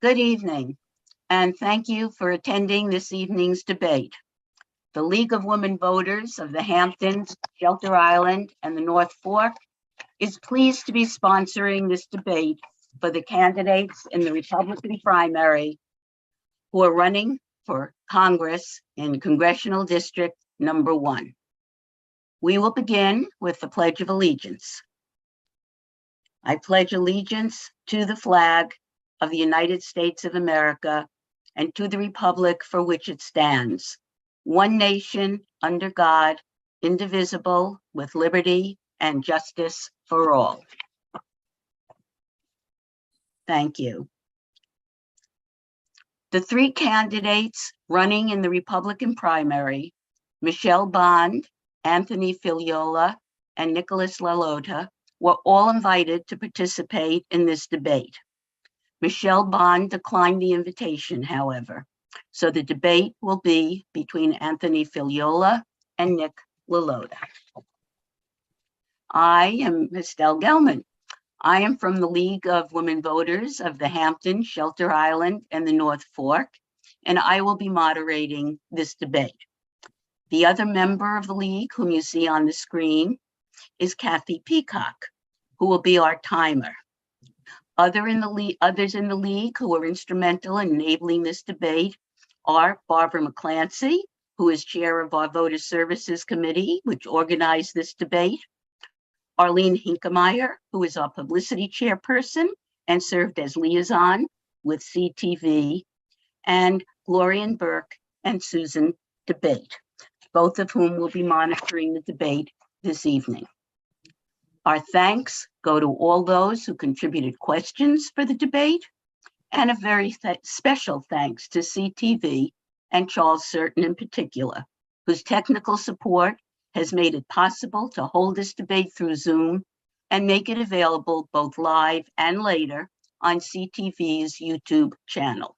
Good evening, and thank you for attending this evening's debate. The League of Women Voters of the Hamptons, Shelter Island, and the North Fork is pleased to be sponsoring this debate for the candidates in the Republican primary who are running for Congress in Congressional District Number 1. We will begin with the Pledge of Allegiance. I pledge allegiance to the flag of the United States of America and to the republic for which it stands, one nation under God, indivisible, with liberty and justice for all. Thank you. The three candidates running in the Republican primary, Michelle Bond, Anthony Figliola, and Nicholas LaLota, were all invited to participate in this debate. Michelle Bond declined the invitation, however, so the debate will be between Anthony Figliola and Nick LaLota. I am Estelle Gelman. I am from the League of Women Voters of the Hamptons, Shelter Island, and the North Fork, and I will be moderating this debate. The other member of the League, whom you see on the screen, is Kathy Peacock, who will be our timer. Others in the League who are instrumental in enabling this debate are Barbara McClancy, who is chair of our Voter Services Committee, which organized this debate, Arlene Hinkemeyer, who is our publicity chairperson and served as liaison with CTV, and Glorian Burke and Susan Debate, both of whom will be monitoring the debate this evening. Our thanks go to all those who contributed questions for the debate, and a very special thanks to CTV and Charles Certain in particular, whose technical support has made it possible to hold this debate through Zoom and make it available both live and later on CTV's YouTube channel.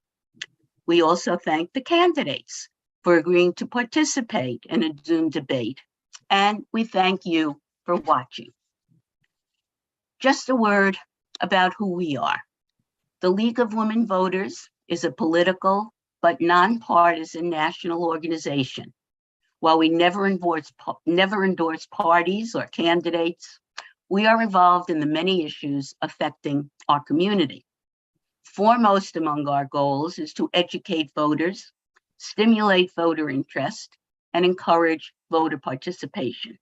We also thank the candidates for agreeing to participate in a Zoom debate, and we thank you for watching. Just a word about who we are. The League of Women Voters is a political but nonpartisan national organization. While we never endorse parties or candidates, we are involved in the many issues affecting our community. Foremost among our goals is to educate voters, stimulate voter interest, and encourage voter participation.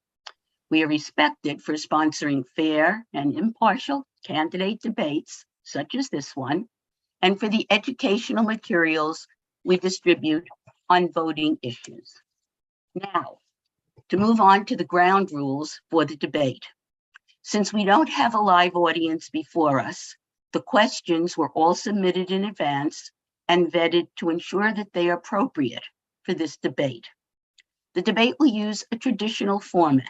We are respected for sponsoring fair and impartial candidate debates, such as this one, and for the educational materials we distribute on voting issues. Now, to move on to the ground rules for the debate. Since we don't have a live audience before us, the questions were all submitted in advance and vetted to ensure that they are appropriate for this debate. The debate will use a traditional format.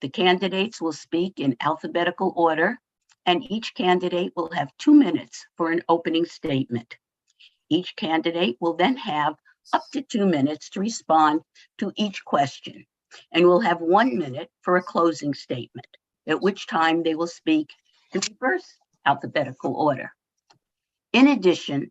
The candidates will speak in alphabetical order, and each candidate will have 2 minutes for an opening statement. Each candidate will then have up to 2 minutes to respond to each question, and will have 1 minute for a closing statement, at which time they will speak in reverse alphabetical order. In addition,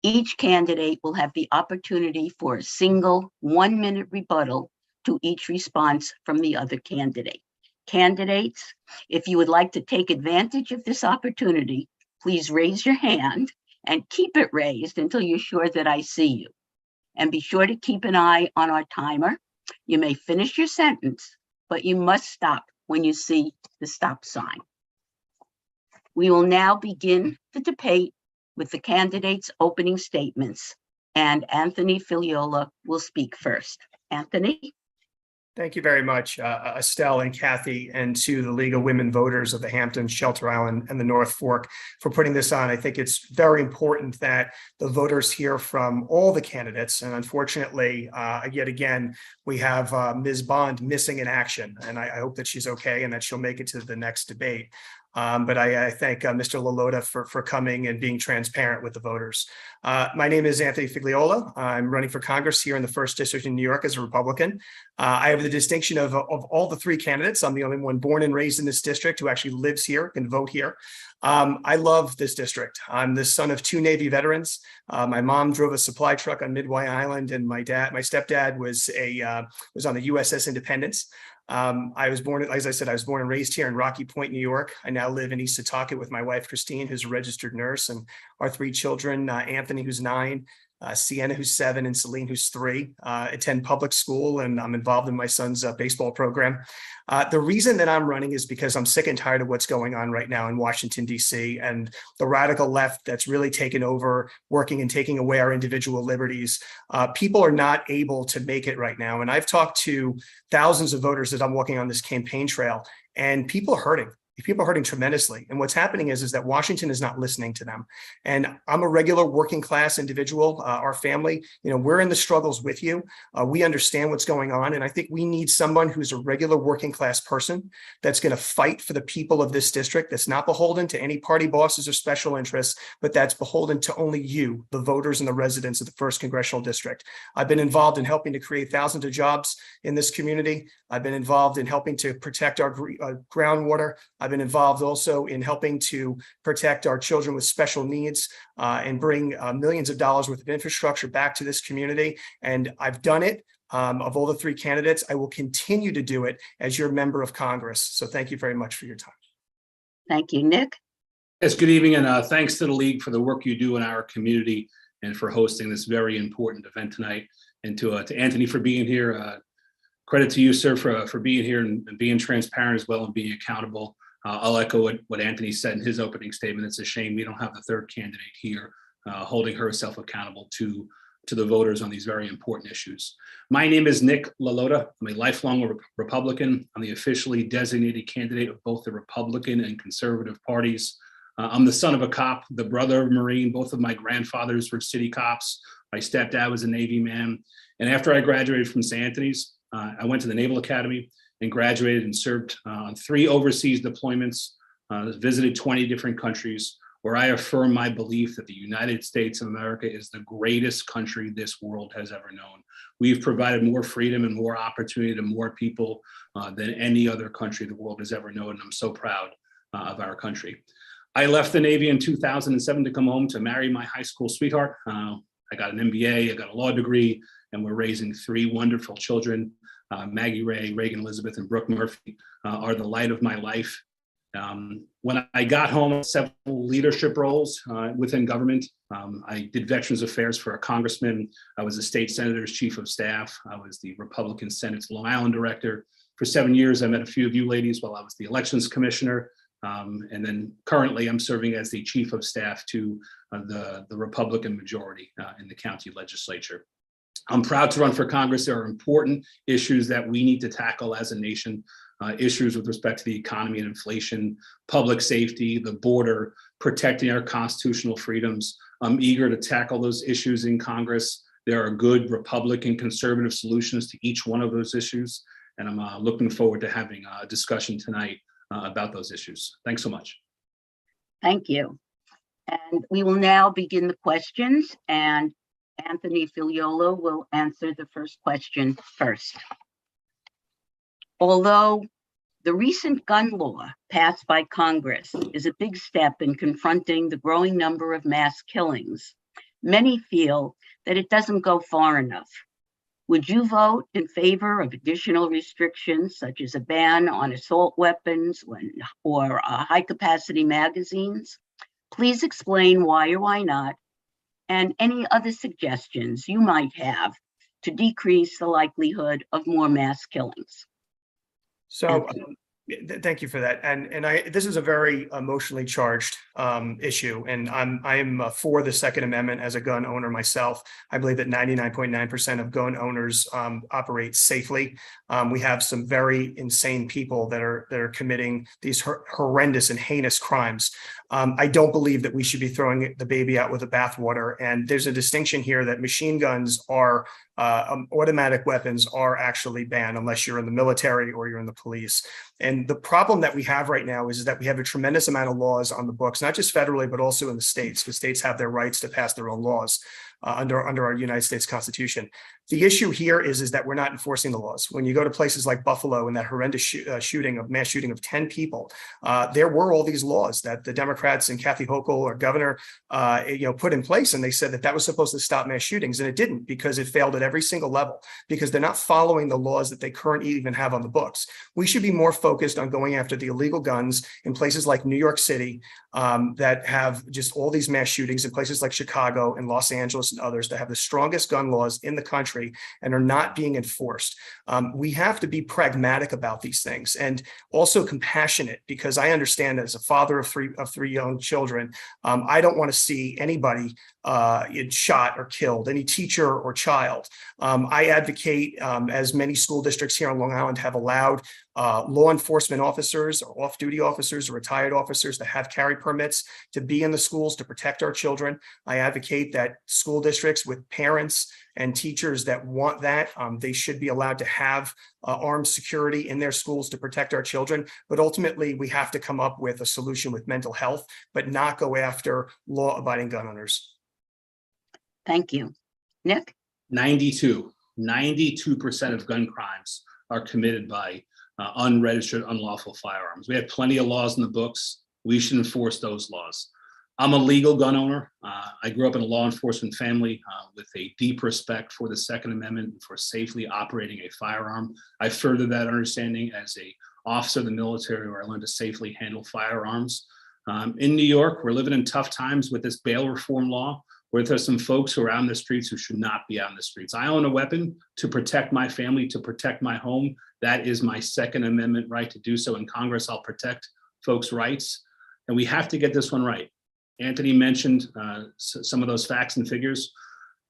each candidate will have the opportunity for a single 1-minute rebuttal to each response from the other candidate. Candidates, if you would like to take advantage of this opportunity, please raise your hand and keep it raised until you're sure that I see you. And be sure to keep an eye on our timer. You may finish your sentence, but you must stop when you see the stop sign. We will now begin the debate with the candidates' opening statements, and Anthony Figliola will speak first. Anthony? Thank you very much, Estelle and Kathy, and to the League of Women Voters of the Hamptons, Shelter Island, and the North Fork for putting this on. I think it's very important that the voters hear from all the candidates. And unfortunately, yet again, we have Ms. Bond missing in action. And I hope that she's okay and that she'll make it to the next debate. But I thank Mr. Lalota for coming and being transparent with the voters. My name is Anthony Figliola. I'm running for Congress here in the 1st District in New York as a Republican. I have the distinction of all the 3 candidates. I'm the only one born and raised in this district who actually lives here, can vote here. I love this district. I'm the son of 2 Navy veterans. My mom drove a supply truck on Midway Island, and my stepdad was on the USS Independence. I was born, as I said, I was born and raised here in Rocky Point, New York. I now live in East Setauket with my wife, Christine, who's a registered nurse, and our 3 children, Anthony, who's 9, Sienna, who's 7, and Celine, who's 3, attend public school, and I'm involved in my son's baseball program. The reason that I'm running is because I'm sick and tired of what's going on right now in Washington, D.C., and the radical left that's really taken over, working and taking away our individual liberties. People are not able to make it right now. And I've talked to thousands of voters as I'm walking on this campaign trail, and people are hurting. People are hurting tremendously. And what's happening is that Washington is not listening to them. And I'm a regular working class individual. Our family, we're in the struggles with you. We understand what's going on. And I think we need someone who's a regular working class person that's going to fight for the people of this district, that's not beholden to any party bosses or special interests, but that's beholden to only you, the voters and the residents of the 1st Congressional District. I've been involved in helping to create thousands of jobs in this community. I've been involved in helping to protect our groundwater. I've been involved also in helping to protect our children with special needs and bring millions of dollars worth of infrastructure back to this community. And I've done it. Of all the 3 candidates, I will continue to do it as your member of Congress. So thank you very much for your time. Thank you, Nick. Yes, good evening, and thanks to the League for the work you do in our community and for hosting this very important event tonight. And to Anthony for being here. Credit to you, sir, for being here and being transparent as well and being accountable. I'll echo what Anthony said in his opening statement. It's a shame we don't have the 3rd candidate here holding herself accountable to the voters on these very important issues. My name is Nick Lalota. I'm a lifelong Republican. I'm the officially designated candidate of both the Republican and conservative parties. I'm the son of a cop, the brother of a Marine. Both of my grandfathers were city cops. My stepdad was a Navy man. And after I graduated from St. Anthony's, I went to the Naval Academy and graduated and served on 3 overseas deployments, visited 20 different countries, where I affirm my belief that the United States of America is the greatest country this world has ever known. We've provided more freedom and more opportunity to more people than any other country the world has ever known, and I'm so proud of our country. I left the Navy in 2007 to come home to marry my high school sweetheart. I got an MBA, I got a law degree, and we're raising 3 wonderful children. Maggie Ray, Reagan Elizabeth, and Brooke Murphy are the light of my life. When I got home, several leadership roles within government. I did Veterans Affairs for a congressman. I was the state senator's chief of staff. I was the Republican Senate's Long Island director. For 7 years, I met a few of you ladies while I was the elections commissioner. And then currently I'm serving as the chief of staff to the Republican majority in the county legislature. I'm proud to run for Congress. There are important issues that we need to tackle as a nation, issues with respect to the economy and inflation, public safety, the border, protecting our constitutional freedoms. I'm eager to tackle those issues in Congress. There are good Republican conservative solutions to each one of those issues. And I'm looking forward to having a discussion tonight about those issues. Thanks so much. Thank you. And we will now begin the questions, and Anthony Figliola will answer the first question first. Although the recent gun law passed by Congress is a big step in confronting the growing number of mass killings, many feel that it doesn't go far enough. Would you vote in favor of additional restrictions, such as a ban on assault weapons or high-capacity magazines? Please explain why or why not, and any other suggestions you might have to decrease the likelihood of more mass killings. So thank you for that. And this is a very emotionally charged issue, and I'm for the Second Amendment as a gun owner myself. I believe that 99.9% of gun owners operate safely. We have some very insane people that are committing these horrendous and heinous crimes. I don't believe that we should be throwing the baby out with the bathwater. And there's a distinction here that machine guns are automatic weapons are actually banned unless you're in the military or you're in the police. And And the problem that we have right now is that we have a tremendous amount of laws on the books, not just federally, but also in the states, because states have their rights to pass their own laws under our United States Constitution. The issue here is that we're not enforcing the laws. When you go to places like Buffalo and that horrendous mass shooting of 10 people, there were all these laws that the Democrats and Kathy Hochul, our governor, put in place, and they said that was supposed to stop mass shootings, and it didn't, because it failed at every single level, because they're not following the laws that they currently even have on the books. We should be more focused on going after the illegal guns in places like New York City that have just all these mass shootings, in places like Chicago and Los Angeles and others that have the strongest gun laws in the country and are not being enforced. We have to be pragmatic about these things and also compassionate, because I understand, as a father of three young children, I don't want to see anybody shot or killed, any teacher or child. I advocate, as many school districts here on Long Island have allowed law enforcement officers or off-duty officers or retired officers that have carry permits to be in the schools to protect our children. I advocate that school districts with parents and teachers that want that, they should be allowed to have armed security in their schools to protect our children. But ultimately, we have to come up with a solution with mental health, but not go after law-abiding gun owners. Thank you. Nick? 92% of gun crimes are committed by unregistered, unlawful firearms. We have plenty of laws in the books. We should enforce those laws. I'm a legal gun owner. I grew up in a law enforcement family with a deep respect for the Second Amendment and for safely operating a firearm. I furthered that understanding as an officer of the military, where I learned to safely handle firearms. In New York, we're living in tough times with this bail reform law, where there's some folks who are out in the streets who should not be out in the streets. I own a weapon to protect my family, to protect my home. That is my Second Amendment right to do so. In Congress, I'll protect folks' rights. And we have to get this one right. Anthony mentioned some of those facts and figures.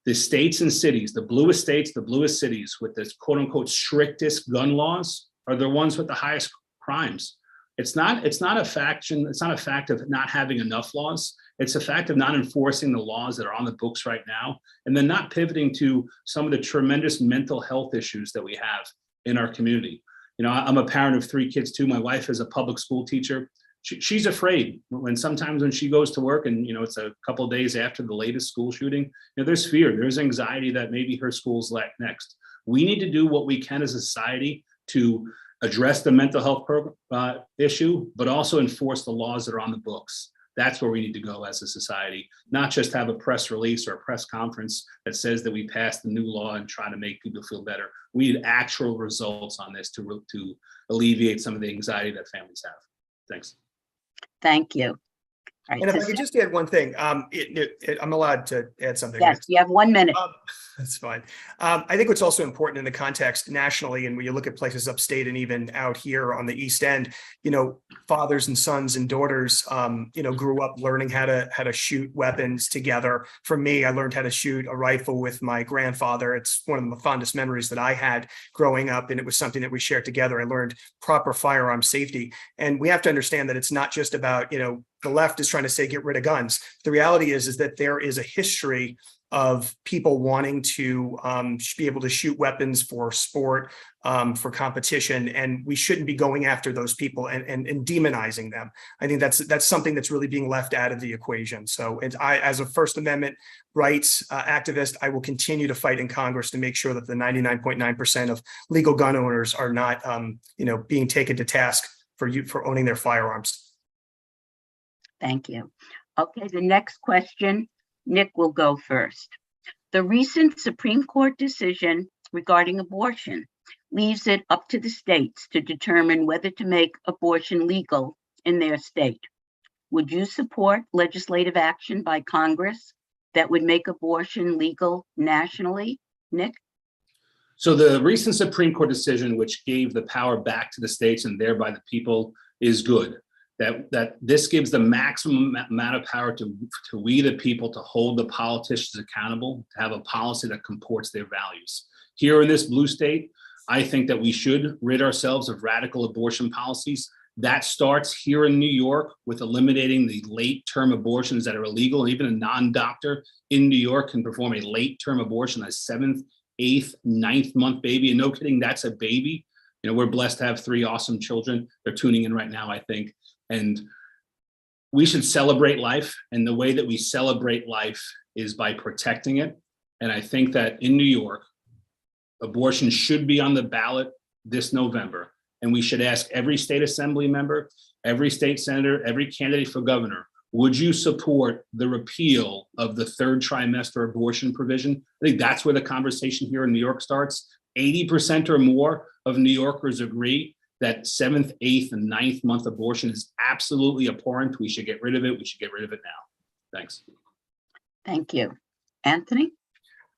The states and cities, the bluest states, the bluest cities with the quote unquote strictest gun laws are the ones with the highest crimes. It's not a fact of not having enough laws. It's a fact of not enforcing the laws that are on the books right now, and then not pivoting to some of the tremendous mental health issues that we have in our community. You know, I'm a parent of 3 kids too. My wife is a public school teacher. She's afraid sometimes when she goes to work, and it's a couple of days after the latest school shooting, there's fear, there's anxiety that maybe her school's next. We need to do what we can as a society to address the mental health issue, but also enforce the laws that are on the books. That's where we need to go as a society, not just have a press release or a press conference that says that we passed the new law and try to make people feel better. We need actual results on this to alleviate some of the anxiety that families have. Thanks. Thank you. All right, And if I could just add one thing, I'm allowed to add something. yes, right? you have 1 minute. That's fine. I think what's also important in the context nationally, and when you look at places upstate and even out here on the East End, fathers and sons and daughters, grew up learning how to shoot weapons together. For me, I learned how to shoot a rifle with my grandfather. It's one of the fondest memories that I had growing up, and it was something that we shared together. I learned proper firearm safety, and we have to understand that it's not just about, the left is trying to say get rid of guns. The reality is that there is a history of people wanting to be able to shoot weapons for sport, for competition, and we shouldn't be going after those people and demonizing them. I think that's something that's really being left out of the equation. So I, as a First Amendment rights activist, I will continue to fight in Congress to make sure that the 99.9% of legal gun owners are not, being taken to task for owning their firearms. Thank you. Okay, the next question, Nick will go first. The recent Supreme Court decision regarding abortion leaves it up to the states to determine whether to make abortion legal in their state. Would you support legislative action by Congress that would make abortion legal nationally? Nick? So the recent Supreme Court decision, which gave the power back to the states and thereby the people, is good. That this gives the maximum amount of power to we the people to hold the politicians accountable, to have a policy that comports their values. Here in this blue state, I think that we should rid ourselves of radical abortion policies. That starts here in New York with eliminating the late-term abortions that are illegal. And even a non-doctor in New York can perform a late-term abortion, a 7th, 8th, 9th month baby. And no kidding, that's a baby. we're blessed to have 3 awesome children. They're tuning in right now, I think. And we should celebrate life. And the way that we celebrate life is by protecting it. And I think that in New York, abortion should be on the ballot this November. And we should ask every state assembly member, every state senator, every candidate for governor, would you support the repeal of the 3rd trimester abortion provision? I think that's where the conversation here in New York starts. 80% or more of New Yorkers agree that 7th, 8th, and 9th month abortion is absolutely abhorrent. We should get rid of it. We should get rid of it now. Thanks. Thank you. Anthony?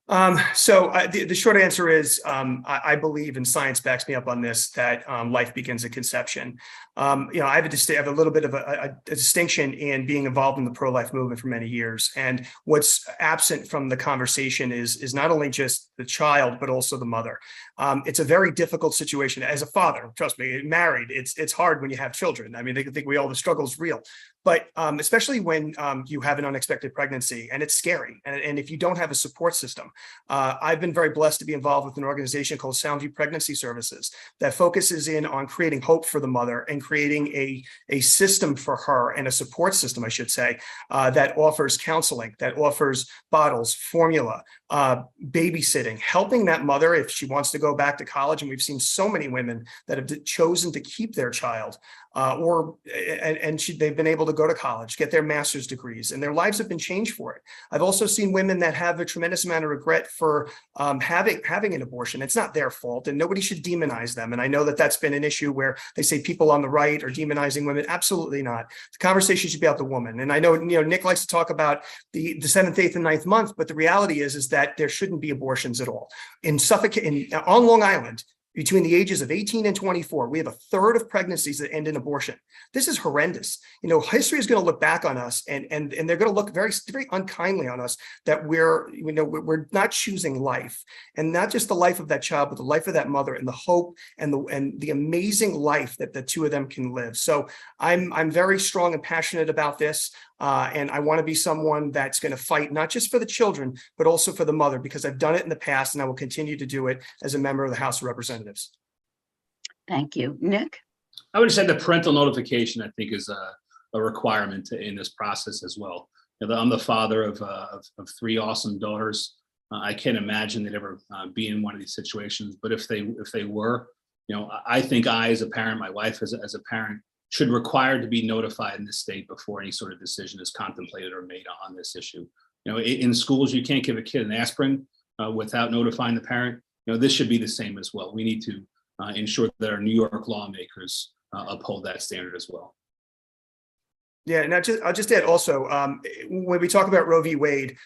The short answer is I believe, and science backs me up on this, that life begins at conception. I have a little bit of a distinction in being involved in the pro-life movement for many years. And what's absent from the conversation is not only just the child, but also the mother. It's a very difficult situation as a father. Trust me, married, it's hard when you have children. I mean, I think the struggle is real. But especially when you have an unexpected pregnancy, and it's scary. And if you don't have a support system, I've been very blessed to be involved with an organization called Soundview Pregnancy Services that focuses in on creating hope for the mother and creating a system for her, and a support system, I should say, that offers counseling, that offers bottles, formula, babysitting, helping that mother if she wants to go back to college. And we've seen so many women that have chosen to keep their child, they've been able to go to college, get their master's degrees, and their lives have been changed for it. I've also seen women that have a tremendous amount of regret for having an abortion. It's not their fault, and nobody should demonize them. And I know that that's been an issue where they say people on the right are demonizing women. Absolutely not. The conversation should be about the woman. And I know, Nick likes to talk about the 7th, 8th, and 9th month, but the reality is that there shouldn't be abortions at all. On Long Island, between the ages of 18 and 24, we have 1/3 of pregnancies that end in abortion. This is horrendous. History is going to look back on us, and they're going to look very, very unkindly on us that we're not choosing life, and not just the life of that child, but the life of that mother, and the hope and the amazing life that the 2 of them can live. So I'm very strong and passionate about this. And I want to be someone that's going to fight not just for the children, but also for the mother, because I've done it in the past and I will continue to do it as a member of the House of Representatives. Thank you. Nick? I would have said the parental notification, I think, is a requirement in this process as well. I'm the father of 3 awesome daughters. I can't imagine they'd ever be in one of these situations, but if they were, I think I, as a parent, my wife as a parent, should require to be notified in this state before any sort of decision is contemplated or made on this issue. In schools, you can't give a kid an aspirin without notifying the parent. This should be the same as well. We need to ensure that our New York lawmakers uphold that standard as well. Yeah, and I'll just add also, when we talk about Roe v. Wade,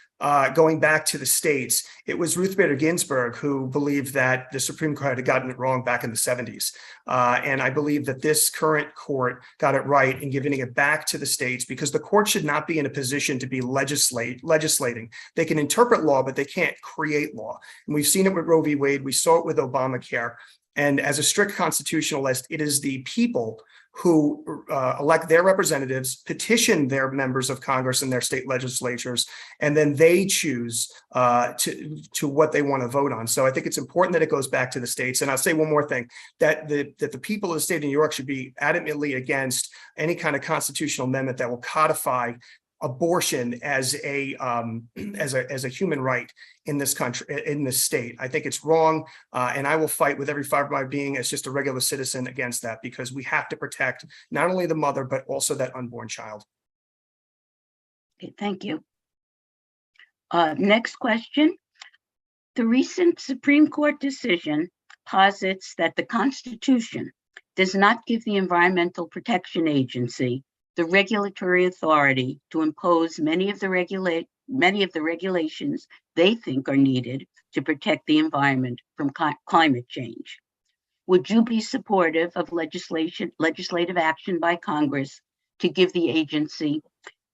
going back to the states, it was Ruth Bader Ginsburg who believed that the Supreme Court had gotten it wrong back in the 70s. And I believe that this current court got it right in giving it back to the states, because the court should not be in a position to be legislating. They can interpret law, but they can't create law. And we've seen it with Roe v. Wade. We saw it with Obamacare. And as a strict constitutionalist, it is the people who elect their representatives, petition their members of Congress and their state legislatures, and then they choose to what they want to vote on. So I think it's important that it goes back to the states. And I'll say one more thing, that the people of the state of New York should be adamantly against any kind of constitutional amendment that will codify abortion as a human right in this country, in this state. I think it's wrong, and I will fight with every fiber of my being as just a regular citizen against that, because we have to protect not only the mother, but also that unborn child. Okay, thank you. Next question. The recent Supreme Court decision posits that the Constitution does not give the Environmental Protection Agency the regulatory authority to impose many of the regulations they think are needed to protect the environment from climate change. Would you be supportive of legislative action by Congress to give the agency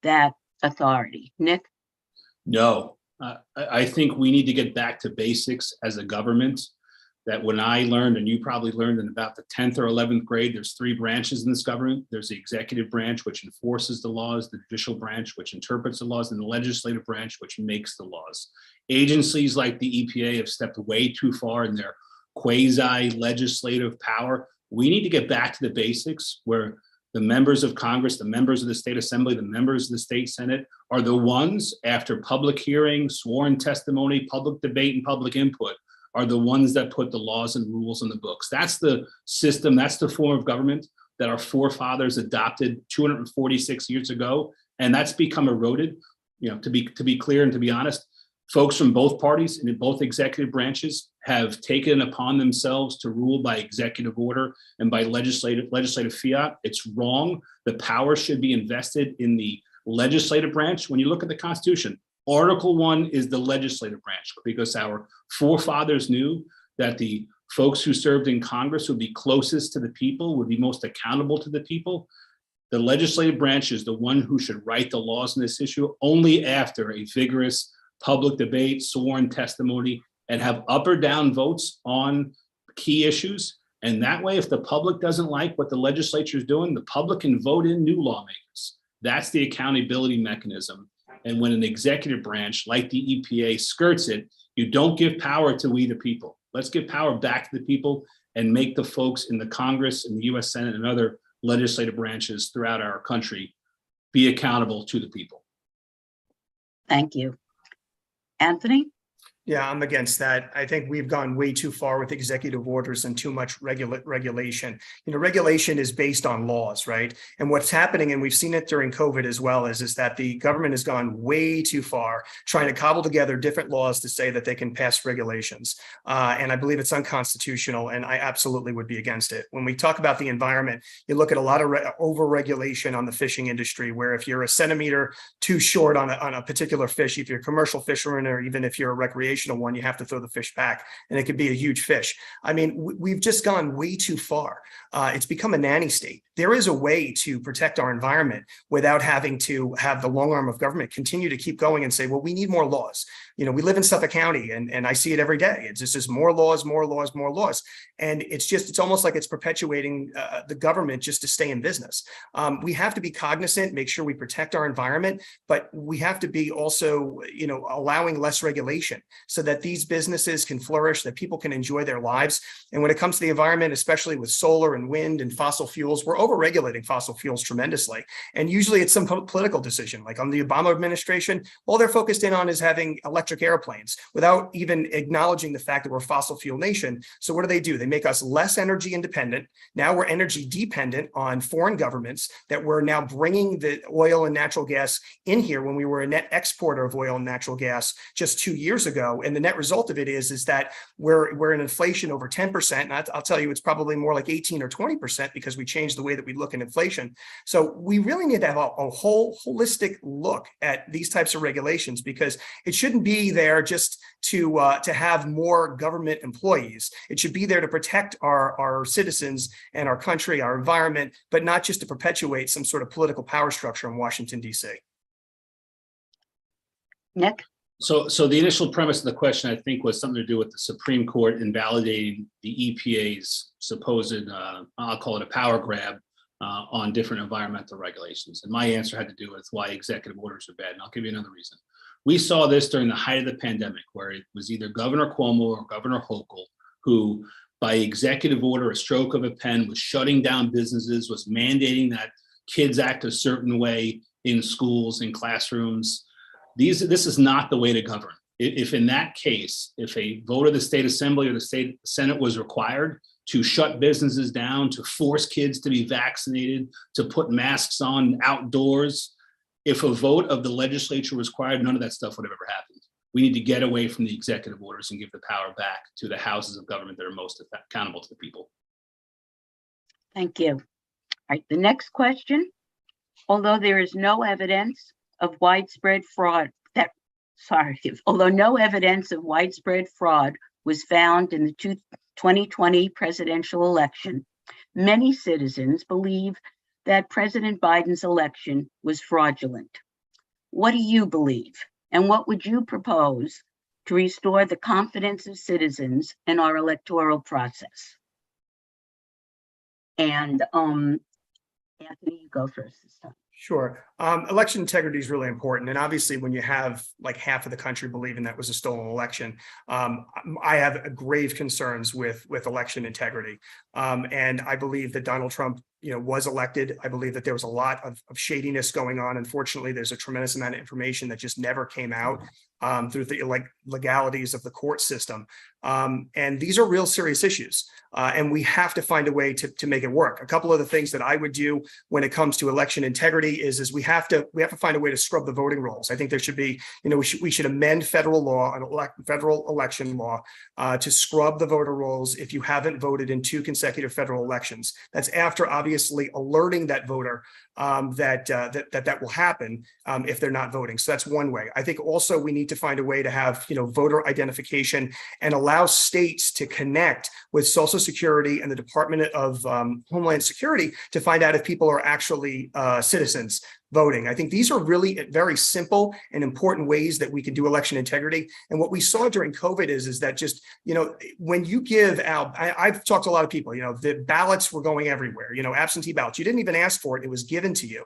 that authority? Nick? No, I think we need to get back to basics as a government. That when I learned, and you probably learned in about the 10th or 11th grade, there's 3 branches in this government. There's the executive branch, which enforces the laws, the judicial branch, which interprets the laws, and the legislative branch, which makes the laws. Agencies like the EPA have stepped way too far in their quasi-legislative power. We need to get back to the basics where the members of Congress, the members of the state assembly, the members of the state senate are the ones, after public hearing, sworn testimony, public debate, and public input, are the ones that put the laws and rules in the books. That's the system, that's the form of government that our forefathers adopted 246 years ago, and that's become eroded. You know, to be clear and to be honest, folks from both parties and in both executive branches have taken upon themselves to rule by executive order and by legislative fiat. It's wrong. The power should be invested in the legislative branch. When you look at the Constitution, Article 1 is the legislative branch, because our forefathers knew that the folks who served in Congress would be closest to the people, would be most accountable to the people. The legislative branch is the one who should write the laws on this issue only after a vigorous public debate, sworn testimony, and have up or down votes on key issues. And that way, if the public doesn't like what the legislature is doing, the public can vote in new lawmakers. That's the accountability mechanism. And when an executive branch like the EPA skirts it, you don't give power to we the people. Let's give power back to the people and make the folks in the Congress and the US Senate and other legislative branches throughout our country be accountable to the people. Thank you. Anthony? Yeah, I'm against that. I think we've gone way too far with executive orders and too much regulation. You know, regulation is based on laws, right? And what's happening, and we've seen it during COVID as well, is that the government has gone way too far trying to cobble together different laws to say that they can pass regulations. And I believe it's unconstitutional, and I absolutely would be against it. When we talk about the environment, you look at a lot of over-regulation on the fishing industry, where if you're a centimeter too short on a particular fish, if you're a commercial fisherman, or even if you're a recreational one, you have to throw the fish back, and it could be a huge fish. I mean, we've just gone way too far. It's become a nanny state. There is a way to protect our environment without having to have the long arm of government continue to keep going and say, well, we need more laws. You know, we live in Suffolk County, and I see it every day. It's just more laws, more laws, more laws. And it's almost like it's perpetuating the government just to stay in business. We have to be cognizant, make sure we protect our environment, but we have to be also, you know, allowing less regulation so that these businesses can flourish, that people can enjoy their lives. And when it comes to the environment, especially with solar and wind and fossil fuels, we're over-regulating fossil fuels tremendously. And usually it's some political decision, like on the Obama administration, all they're focused in on is having electric airplanes without even acknowledging the fact that we're a fossil fuel nation. So what do? They make us less energy independent. Now we're energy dependent on foreign governments, that we're now bringing the oil and natural gas in here when we were a net exporter of oil and natural gas just 2 years ago. And the net result of it is that we're in inflation over 10%. And I'll tell you, it's probably more like 18 or 20% because we changed the way that we look at inflation. So we really need to have a whole holistic look at these types of regulations, because it shouldn't be there just to have more government employees. It should be there to protect our citizens and our country, our environment, but not just to perpetuate some sort of political power structure in Washington, D.C. Nick? So the initial premise of the question, I think, was something to do with the Supreme Court invalidating the EPA's supposed, I'll call it a power grab on different environmental regulations. And my answer had to do with why executive orders are bad. And I'll give you another reason. We saw this during the height of the pandemic, where it was either Governor Cuomo or Governor Hochul who, by executive order, a stroke of a pen, was shutting down businesses, was mandating that kids act a certain way in schools, in classrooms. This is not the way to govern. If in that case, if a vote of the state assembly or the state senate was required to shut businesses down, to force kids to be vaccinated, to put masks on outdoors, if a vote of the legislature was required, none of that stuff would have ever happened. We need to get away from the executive orders and give the power back to the houses of government that are most accountable to the people. Thank you. All right, the next question. Although there is no evidence of widespread fraud, although no evidence of widespread fraud was found in the 2020 presidential election, many citizens believe that President Biden's election was fraudulent. What do you believe? And what would you propose to restore the confidence of citizens in our electoral process? And Anthony, you go first this time. Sure. Election integrity is really important. And obviously, when you have like half of the country believing that was a stolen election, I have grave concerns with election integrity. And I believe that Donald Trump, was elected. I believe that there was a lot of shadiness going on. Unfortunately, there's a tremendous amount of information that just never came out through the legalities of the court system. And these are real serious issues. And we have to find a way to make it work. A couple of the things that I would do when it comes to election integrity is we have to find a way to scrub the voting rolls. I think there should be, we should amend federal law and federal election law to scrub the voter rolls if you haven't voted in 2 consecutive federal elections. That's after obviously alerting that voter that will happen if they're not voting. So that's one way. I think also we need to find a way to have voter identification and allow states to connect with Social Security and the Department of Homeland Security to find out if people are actually citizens voting. I think these are really very simple and important ways that we can do election integrity. And what we saw during COVID is that just, when you give out, I've talked to a lot of people, the ballots were going everywhere, absentee ballots. You didn't even ask for it. It was given to you.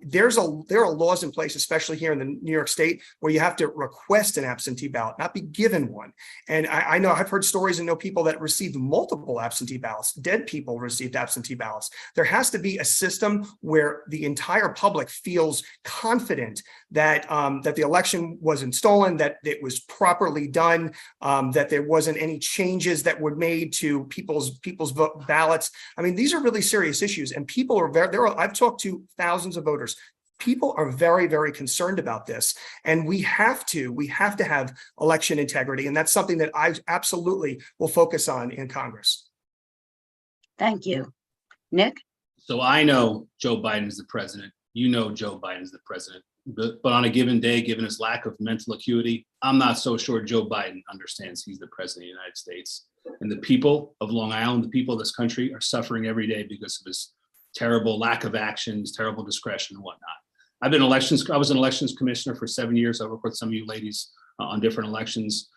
There are laws in place, especially here in the New York State, where you have to request an absentee ballot, not be given one. And I know I've heard stories and know people that received multiple absentee ballots. Dead people received absentee ballots. There has to be a system where the entire public feels confident that that the election wasn't stolen, that it was properly done, that there wasn't any changes that were made to people's ballots. I mean, these are really serious issues, and people are I've talked to thousands of voters. People are very, very concerned about this, and we have to have election integrity, and that's something that I absolutely will focus on in Congress. Thank you. Nick? So I know Joe Biden is the president. Joe Biden is the president. But on a given day, given his lack of mental acuity, I'm not so sure Joe Biden understands he's the president of the United States. And the people of Long Island, the people of this country are suffering every day because of his terrible lack of action, his terrible discretion and whatnot. I was an elections commissioner for 7 years. I worked with some of you ladies on different elections.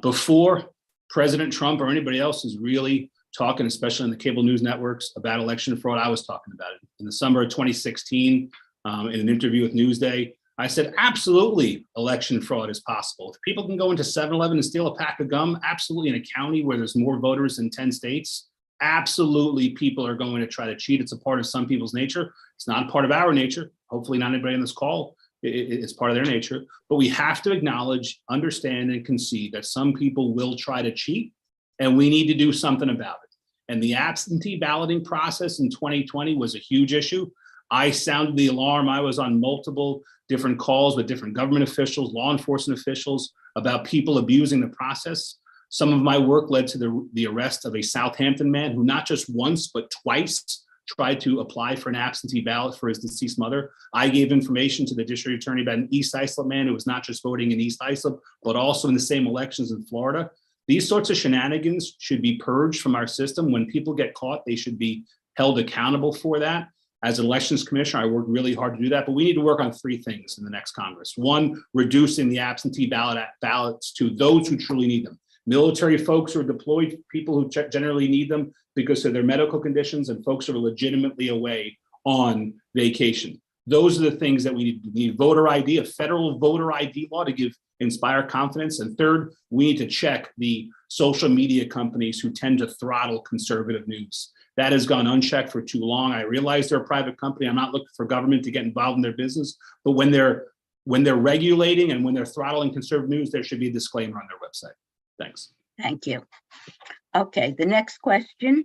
Before President Trump or anybody else is really talking, especially on the cable news networks, about election fraud, I was talking about it. In the summer of 2016, in an interview with Newsday, I said, absolutely, election fraud is possible. If people can go into 7-Eleven and steal a pack of gum, absolutely, in a county where there's more voters in 10 states, absolutely, people are going to try to cheat. It's a part of some people's nature. It's not a part of our nature. Hopefully not anybody on this call. It's part of their nature. But we have to acknowledge, understand, and concede that some people will try to cheat, and we need to do something about it. And the absentee balloting process in 2020 was a huge issue. I sounded the alarm. I was on multiple different calls with different government officials, law enforcement officials, about people abusing the process. Some of my work led to the arrest of a Southampton man who not just once, but twice tried to apply for an absentee ballot for his deceased mother. I gave information to the district attorney about an East Islip man who was not just voting in East Islip, but also in the same elections in Florida. These sorts of shenanigans should be purged from our system. When people get caught, they should be held accountable for that. As an elections commissioner, I worked really hard to do that, but we need to work on 3 things in the next Congress. 1, reducing the absentee ballots to those who truly need them. Military folks who are deployed, people who generally need them because of their medical conditions, and folks who are legitimately away on vacation. Those are the things that we need. Voter ID, a federal voter ID law to inspire confidence. And third, we need to check the social media companies who tend to throttle conservative news. That has gone unchecked for too long. I realize they're a private company. I'm not looking for government to get involved in their business, but when they're regulating and when they're throttling conservative news, there should be a disclaimer on their website. Thanks. Thank you. Okay, the next question.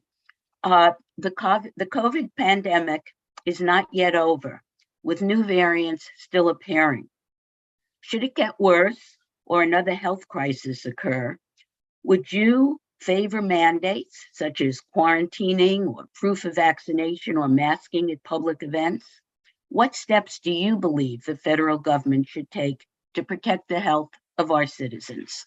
The COVID pandemic is not yet over, with new variants still appearing. Should it get worse or another health crisis occur, would you favor mandates such as quarantining or proof of vaccination or masking at public events? What steps do you believe the federal government should take to protect the health of our citizens?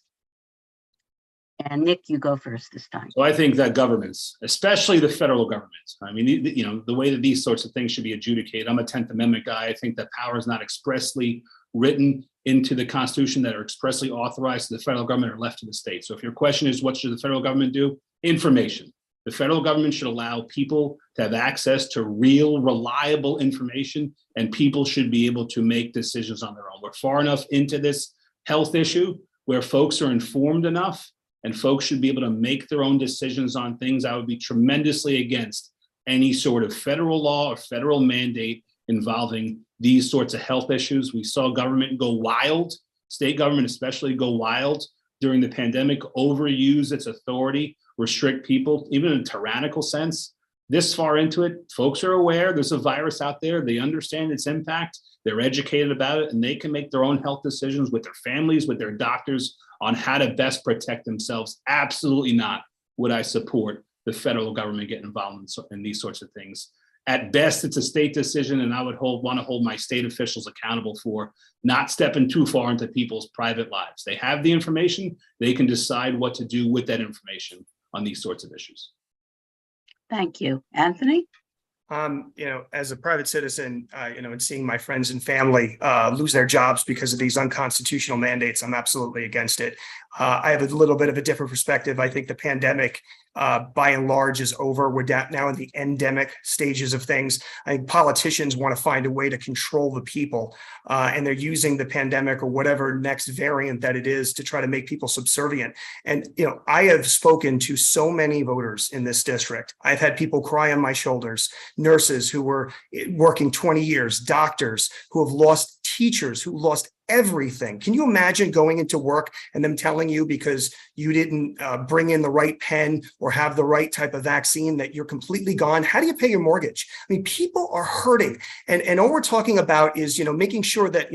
And Nick, you go first this time. So I think that governments, especially the federal government, I mean, the way that these sorts of things should be adjudicated. I'm a 10th Amendment guy. I think that power is not expressly written into the Constitution, that are expressly authorized to the federal government, or left to the state. So if your question is what should the federal government do? Information. The federal government should allow people to have access to real, reliable information, and people should be able to make decisions on their own. We're far enough into this health issue where folks are informed enough and folks should be able to make their own decisions on things. I would be tremendously against any sort of federal law or federal mandate involving these sorts of health issues. We saw government go wild, state government especially go wild during the pandemic, overuse its authority, restrict people, even in a tyrannical sense. This far into it, folks are aware there's a virus out there. They understand its impact. They're educated about it, and they can make their own health decisions with their families, with their doctors on how to best protect themselves. Absolutely not would I support the federal government getting involved in these sorts of things. At best, it's a state decision, and I would want to hold my state officials accountable for not stepping too far into people's private lives. They have the information. They can decide what to do with that information on these sorts of issues. Thank you. Anthony? As a private citizen, and seeing my friends and family lose their jobs because of these unconstitutional mandates, I'm absolutely against it. I have a little bit of a different perspective. I think the pandemic, by and large, is over. We're now in the endemic stages of things. I think politicians want to find a way to control the people, and they're using the pandemic or whatever next variant that it is to try to make people subservient. And, I have spoken to so many voters in this district. I've had people cry on my shoulders, nurses who were working 20 years, doctors who have lost, teachers who lost everything. Can you imagine going into work and them telling you because you didn't bring in the right pen or have the right type of vaccine that you're completely gone? How do you pay your mortgage? I mean, people are hurting. And all we're talking about is, making sure that,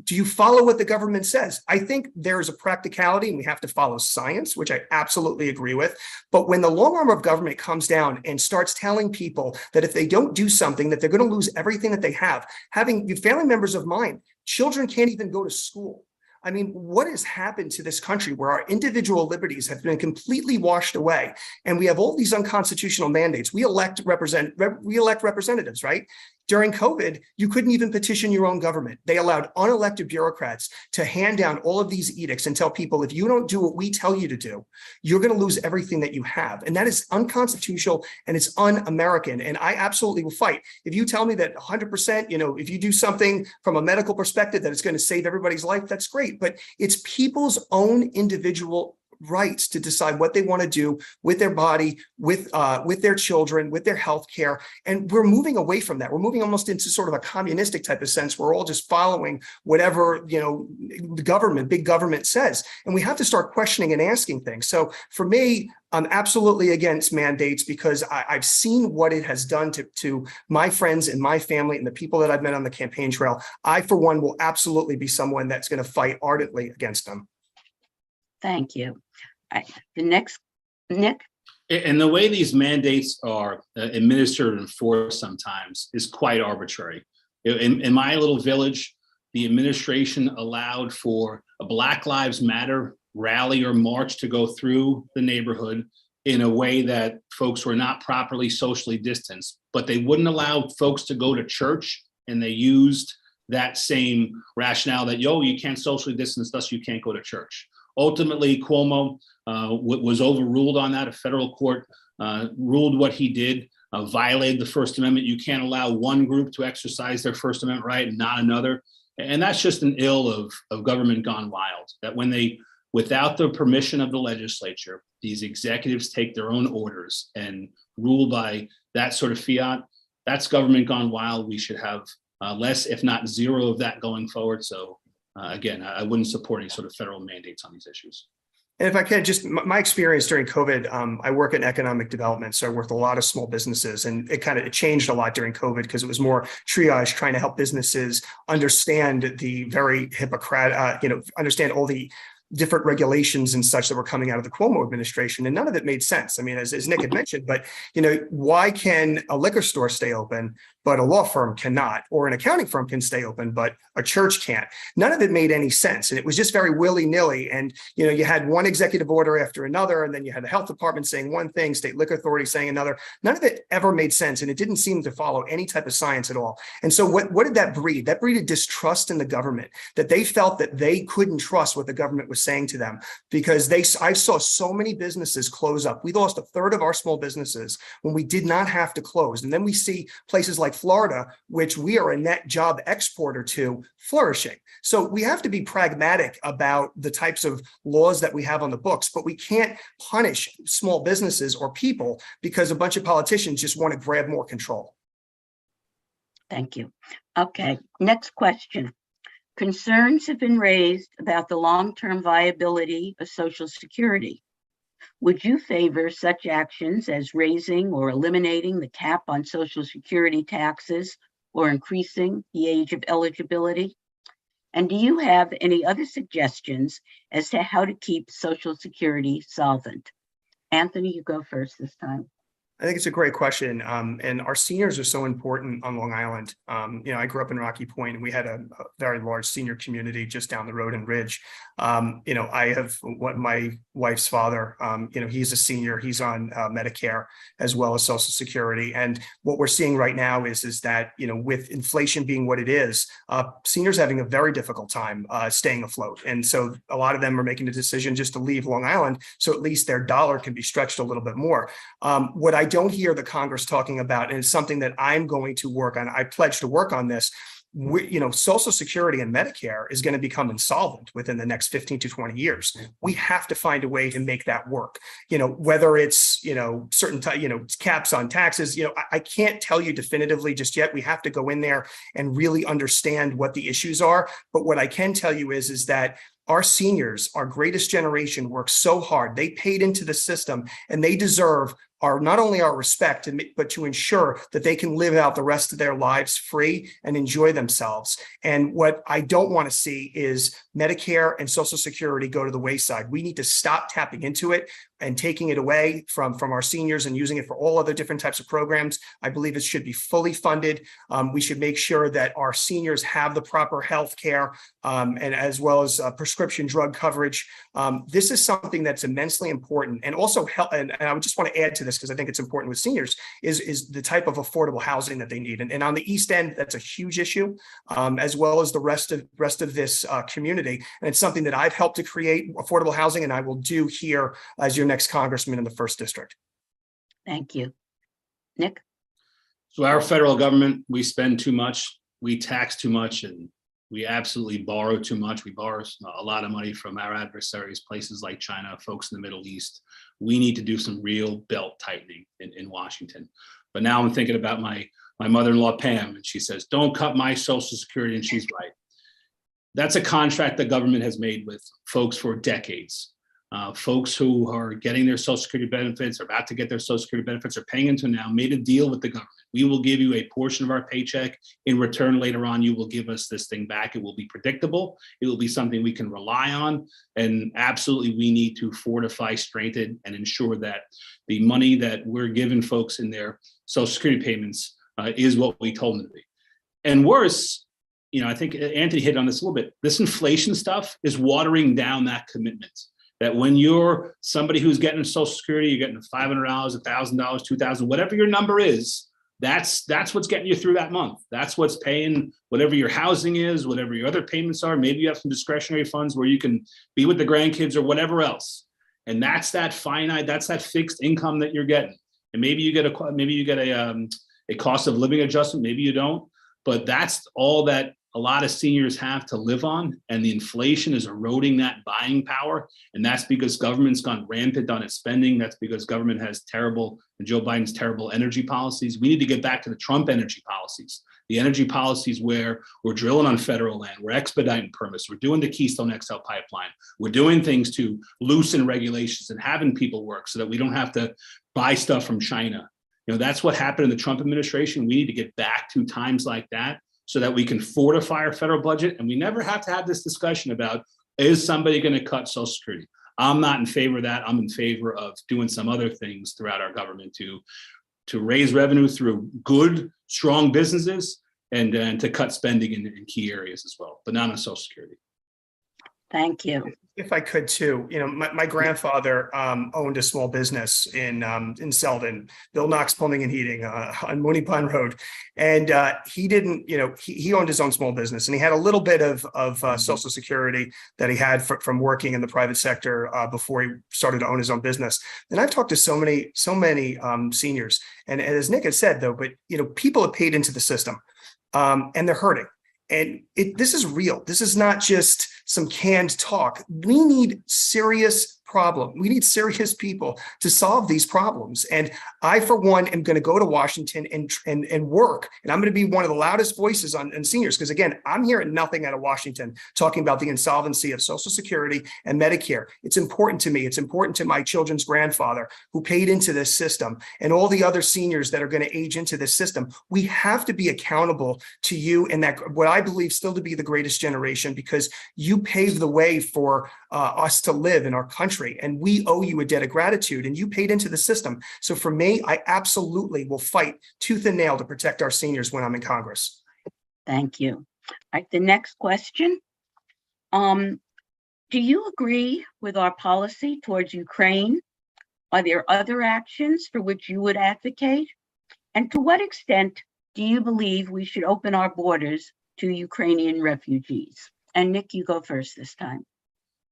do you follow what the government says? I think there is a practicality and we have to follow science, which I absolutely agree with. But when the long arm of government comes down and starts telling people that if they don't do something, that they're going to lose everything that they have, having family members of mine, children can't even go to school. I mean, what has happened to this country where our individual liberties have been completely washed away? And we have all these unconstitutional mandates. We elect representatives, right? During COVID, you couldn't even petition your own government. They allowed unelected bureaucrats to hand down all of these edicts and tell people, if you don't do what we tell you to do, you're going to lose everything that you have. And that is unconstitutional and it's un-American. And I absolutely will fight. If you tell me that 100%, if you do something from a medical perspective that it's going to save everybody's life, that's great. But it's people's own individual rights to decide what they want to do with their body, with their children, with their health care. And we're moving away from that. We're moving almost into sort of a communistic type of sense. We're all just following whatever, the government, big government says. And we have to start questioning and asking things. So for me, I'm absolutely against mandates because I've seen what it has done to my friends and my family and the people that I've met on the campaign trail. I, for one, will absolutely be someone that's going to fight ardently against them. Thank you. The next, Nick? And the way these mandates are administered and enforced sometimes is quite arbitrary. In my little village, the administration allowed for a Black Lives Matter rally or march to go through the neighborhood in a way that folks were not properly socially distanced, but they wouldn't allow folks to go to church, and they used that same rationale that, you can't socially distance, thus you can't go to church. Ultimately, Cuomo was overruled on that. A federal court ruled what he did, violated the First Amendment. You can't allow one group to exercise their First Amendment right and not another. And that's just an ill of government gone wild, that when without the permission of the legislature, these executives take their own orders and rule by that sort of fiat. That's government gone wild. We should have less, if not zero, of that going forward. So again, I wouldn't support any sort of federal mandates on these issues. And if I can, just my experience during COVID, I work in economic development, so I worked with a lot of small businesses, and it changed a lot during COVID because it was more triage, trying to help businesses understand the very understand all the different regulations and such that were coming out of the Cuomo administration, and none of it made sense. I mean, as Nick had mentioned, but why can a liquor store stay open but a law firm cannot, or an accounting firm can stay open, but a church can't. None of it made any sense. And it was just very willy-nilly. And, you had one executive order after another, and then you had the health department saying one thing, state liquor authority saying another. None of it ever made sense. And it didn't seem to follow any type of science at all. And so what did that breed? That breeded distrust in the government, that they felt that they couldn't trust what the government was saying to them, because I saw so many businesses close up. We lost a third of our small businesses when we did not have to close. And then we see places like Florida, which we are a net job exporter to, flourishing. So we have to be pragmatic about the types of laws that we have on the books, but we can't punish small businesses or people because a bunch of politicians just want to grab more control. Thank you. Okay, next question. Concerns have been raised about the long-term viability of Social Security. Would you favor such actions as raising or eliminating the cap on Social Security taxes or increasing the age of eligibility? And do you have any other suggestions as to how to keep Social Security solvent? Anthony, you go first this time. I think it's a great question. And our seniors are so important on Long Island. I grew up in Rocky Point, and we had a very large senior community just down the road in Ridge. I have my wife's father, he's a senior, he's on Medicare as well as Social Security. And what we're seeing right now is that, with inflation being what it is, seniors having a very difficult time staying afloat. And so a lot of them are making the decision just to leave Long Island, so at least their dollar can be stretched a little bit more. What I don't hear the Congress talking about, and it's something that I'm going to work on, I pledge to work on this. Social Security and Medicare is going to become insolvent within the next 15 to 20 years. We have to find a way to make that work. Whether it's, certain, caps on taxes, I can't tell you definitively just yet. We have to go in there and really understand what the issues are. But what I can tell you is that our seniors, our greatest generation, worked so hard. They paid into the system, and they deserve not only our respect, but to ensure that they can live out the rest of their lives free and enjoy themselves. And what I don't want to see is Medicare and Social Security go to the wayside. We need to stop tapping into it and taking it away from our seniors and using it for all other different types of programs. I believe it should be fully funded. We should make sure that our seniors have the proper health care and as well as prescription drug coverage. This is something that's immensely important. And also, and I would just want to add to this, because I think it's important with seniors, is the type of affordable housing that they need. And on the East End, that's a huge issue, as well as the rest of this community. And it's something that I've helped to create, affordable housing, and I will do here as your next congressman in the 1st District. Thank you. Nick? So our federal government, we spend too much, we tax too much, and we absolutely borrow too much. We borrow a lot of money from our adversaries, places like China, folks in the Middle East. We need to do some real belt tightening in Washington. But now I'm thinking about my mother-in-law, Pam, and she says, don't cut my Social Security, and she's right. That's a contract the government has made with folks for decades. Folks who are getting their Social Security benefits, are about to get their Social Security benefits, are paying into now, made a deal with the government. We will give you a portion of our paycheck. In return, later on, you will give us this thing back. It will be predictable. It will be something we can rely on. And absolutely, we need to fortify, strengthen, and ensure that the money that we're giving folks in their Social Security payments is what we told them to be. And worse, I think Anthony hit on this a little bit. This inflation stuff is watering down that commitment. That when you're somebody who's getting Social Security, you're getting $500, $1,000, $2,000, whatever your number is, that's what's getting you through that month. That's what's paying whatever your housing is, whatever your other payments are. Maybe you have some discretionary funds where you can be with the grandkids or whatever else. And that's that finite, that's that fixed income that you're getting. And maybe you get a cost of living adjustment, maybe you don't, but that's all that a lot of seniors have to live on, and the inflation is eroding that buying power. And that's because government's gone rampant on its spending. That's because government has Joe Biden's terrible energy policies. We need to get back to the Trump energy policies, the energy policies where we're drilling on federal land, we're expediting permits, we're doing the Keystone XL pipeline, we're doing things to loosen regulations and having people work so that we don't have to buy stuff from China. That's what happened in the Trump administration. We need to get back to times like that, so that we can fortify our federal budget. And we never have to have this discussion about, is somebody going to cut Social Security? I'm not in favor of that. I'm in favor of doing some other things throughout our government to raise revenue through good, strong businesses and to cut spending in key areas as well, but not on Social Security. Thank you. If I could too, my grandfather owned a small business in Selden, Bill Knox Plumbing and Heating on Mooney Pond Road, and he didn't, he owned his own small business, and he had a little bit of Social Security that he had from working in the private sector before he started to own his own business. And I've talked to so many seniors, and as Nick has said though, but people have paid into the system, and they're hurting. And this is real. This is not just some canned talk. We need serious We need serious people to solve these problems. And I, for one, am going to go to Washington and work. And I'm going to be one of the loudest voices on seniors. Because again, I'm hearing nothing out of Washington talking about the insolvency of Social Security and Medicare. It's important to me. It's important to my children's grandfather who paid into this system and all the other seniors that are going to age into this system. We have to be accountable to you and that what I believe still to be the greatest generation, because you paved the way for us to live in our country. And we owe you a debt of gratitude, and you paid into the system. So for me, I absolutely will fight tooth and nail to protect our seniors when I'm in Congress. Thank you. All right, the next question. Do you agree with our policy towards Ukraine? Are there other actions for which you would advocate? And to what extent do you believe we should open our borders to Ukrainian refugees? And Nick, you go first this time.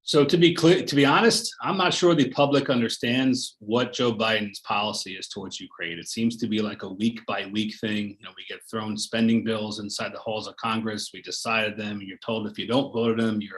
So to be honest, I'm not sure the public understands what Joe Biden's policy is towards Ukraine. It seems to be like a week by week thing. We get thrown spending bills inside the halls of Congress. We decided them. You're told if you don't vote them, you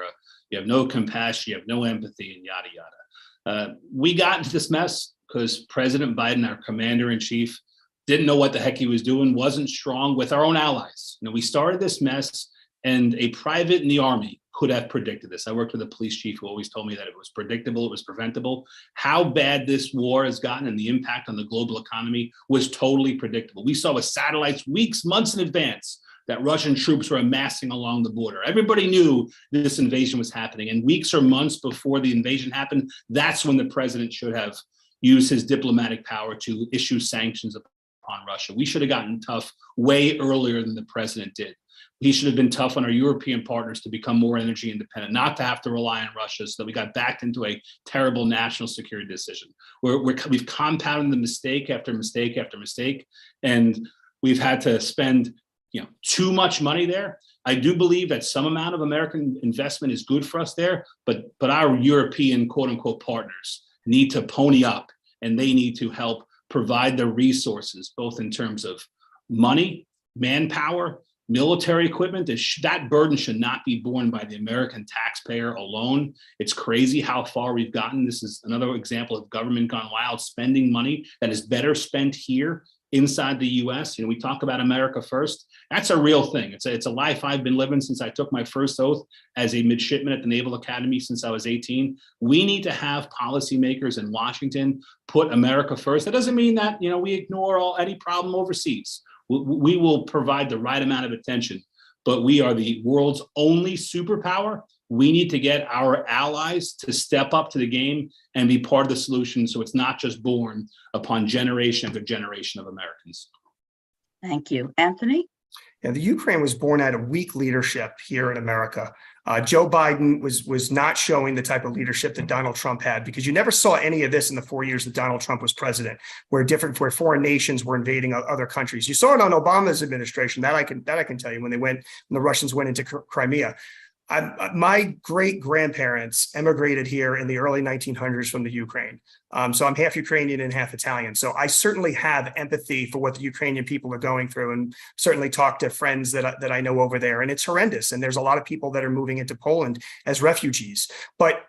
have no compassion, you have no empathy, and yada yada. We got into this mess because President Biden, our commander in chief, didn't know what the heck he was doing, wasn't strong with our own allies. We started this mess, and a private in the Army could have predicted this. I worked with a police chief who always told me that it was predictable, it was preventable. How bad this war has gotten and the impact on the global economy was totally predictable. We saw with satellites weeks, months in advance that Russian troops were amassing along the border. Everybody knew this invasion was happening. And weeks or months before the invasion happened, that's when the president should have used his diplomatic power to issue sanctions upon Russia. We should have gotten tough way earlier than the president did. He should have been tough on our European partners to become more energy independent, not to have to rely on Russia, so that we got backed into a terrible national security decision. We've compounded the mistake after mistake after mistake, and we've had to spend too much money there. I do believe that some amount of American investment is good for us there, but our European quote unquote partners need to pony up, and they need to help provide the resources, both in terms of money, manpower, military equipment. That burden should not be borne by the American taxpayer alone. It's crazy how far we've gotten. This is another example of government gone wild, spending money that is better spent here inside the US. We talk about America first. That's a real thing. It's a life I've been living since I took my first oath as a midshipman at the Naval Academy since I was 18. We need to have policymakers in Washington put America first. That doesn't mean that we ignore any problem overseas. We will provide the right amount of attention, but we are the world's only superpower. We need to get our allies to step up to the game and be part of the solution, so it's not just born upon generation after generation of Americans. Thank you. Anthony? Yeah, the Ukraine was born out of weak leadership here in America. Joe Biden was not showing the type of leadership that Donald Trump had, because you never saw any of this in the 4 years that Donald Trump was president, where foreign nations were invading other countries. You saw it on Obama's administration. That I can tell you, when the Russians went into Crimea. My great-grandparents emigrated here in the early 1900s from the Ukraine. So I'm half Ukrainian and half Italian. So I certainly have empathy for what the Ukrainian people are going through, and certainly talk to friends that I know over there. And it's horrendous. And there's a lot of people that are moving into Poland as refugees. But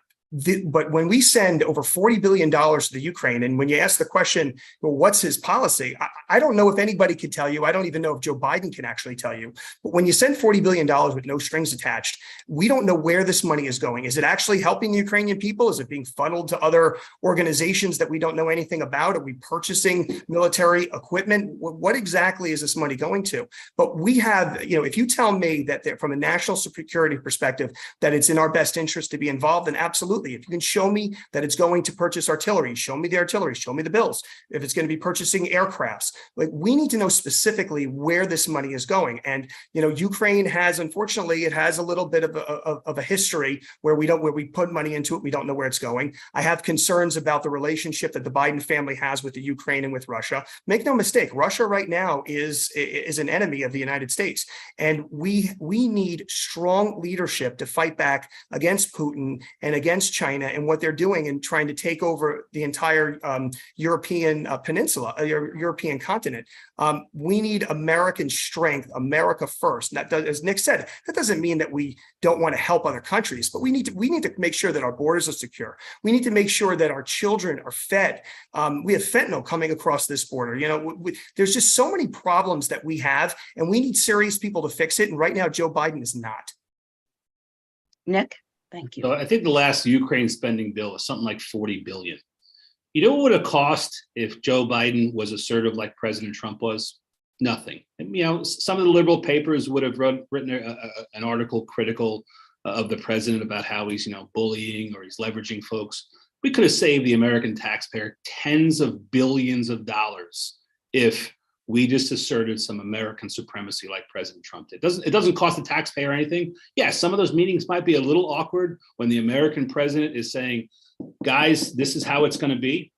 when we send over $40 billion to the Ukraine, and when you ask the question, well, what's his policy? I don't know if anybody could tell you. I don't even know if Joe Biden can actually tell you. But when you send $40 billion with no strings attached, we don't know where this money is going. Is it actually helping the Ukrainian people? Is it being funneled to other organizations that we don't know anything about? Are we purchasing military equipment? What exactly is this money going to? But we have, if you tell me that from a national security perspective, that it's in our best interest to be involved, then absolutely. absolutely. If you can show me that it's going to purchase artillery, show me the artillery, show me the bills. If it's going to be purchasing aircrafts, like we need to know specifically where this money is going. And, Ukraine has, unfortunately, it has a little bit of a history where we put money into it. We don't know where it's going. I have concerns about the relationship that the Biden family has with the Ukraine and with Russia. Make no mistake, Russia right now is an enemy of the United States. And we need strong leadership to fight back against Putin and against China and what they're doing and trying to take over the entire European peninsula, European continent. We need American strength, America first. And that, as Nick said, that doesn't mean that we don't want to help other countries, but we need to make sure that our borders are secure. We need to make sure that our children are fed. We have fentanyl coming across this border. There's just so many problems that we have, and we need serious people to fix it. And right now, Joe Biden is not. Nick, thank you. So I think the last Ukraine spending bill was something like $40 billion. You know what would have cost if Joe Biden was assertive like President Trump was? Nothing. And, some of the liberal papers would have written an article critical of the president about how he's, bullying or he's leveraging folks. We could have saved the American taxpayer tens of billions of dollars if we just asserted some American supremacy like President Trump did. It doesn't cost the taxpayer anything. Yeah, some of those meetings might be a little awkward when the American president is saying, guys, this is how it's going to be.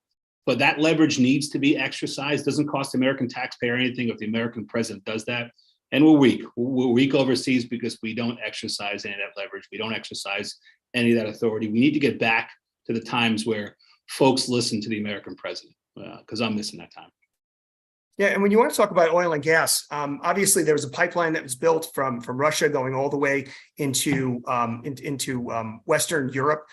But that leverage needs to be exercised. Doesn't cost the American taxpayer anything if the American president does that. And we're weak. We're weak overseas because we don't exercise any of that leverage. We don't exercise any of that authority. We need to get back to the times where folks listen to the American president, because I'm missing that time. Yeah, and when you want to talk about oil and gas, obviously there was a pipeline that was built from Russia going all the way into Western Europe.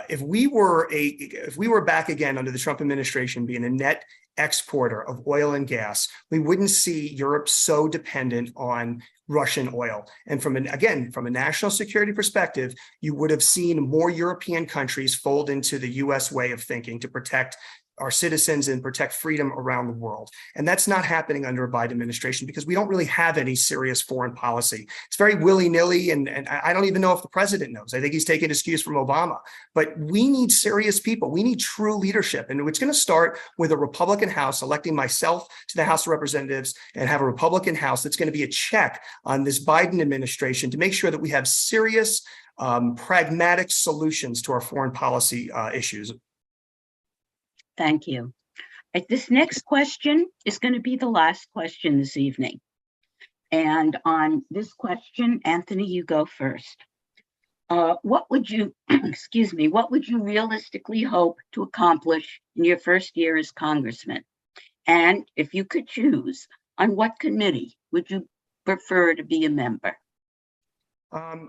If we were back again under the Trump administration being a net exporter of oil and gas, we wouldn't see Europe so dependent on Russian oil. And from a national security perspective, you would have seen more European countries fold into the US way of thinking to protect our citizens and protect freedom around the world. And that's not happening under a Biden administration because we don't really have any serious foreign policy. It's very willy-nilly, and I don't even know if the president knows. I think he's taking his cues from Obama. But we need serious people. We need true leadership. And it's going to start with a Republican House, electing myself to the House of Representatives, and have a Republican House that's going to be a check on this Biden administration to make sure that we have serious, pragmatic solutions to our foreign policy issues. Thank you. This next question is going to be the last question this evening. And on this question, Anthony, you go first. What would you, what would you realistically hope to accomplish in your first year as Congressman? And if you could choose, on what committee would you prefer to be a member?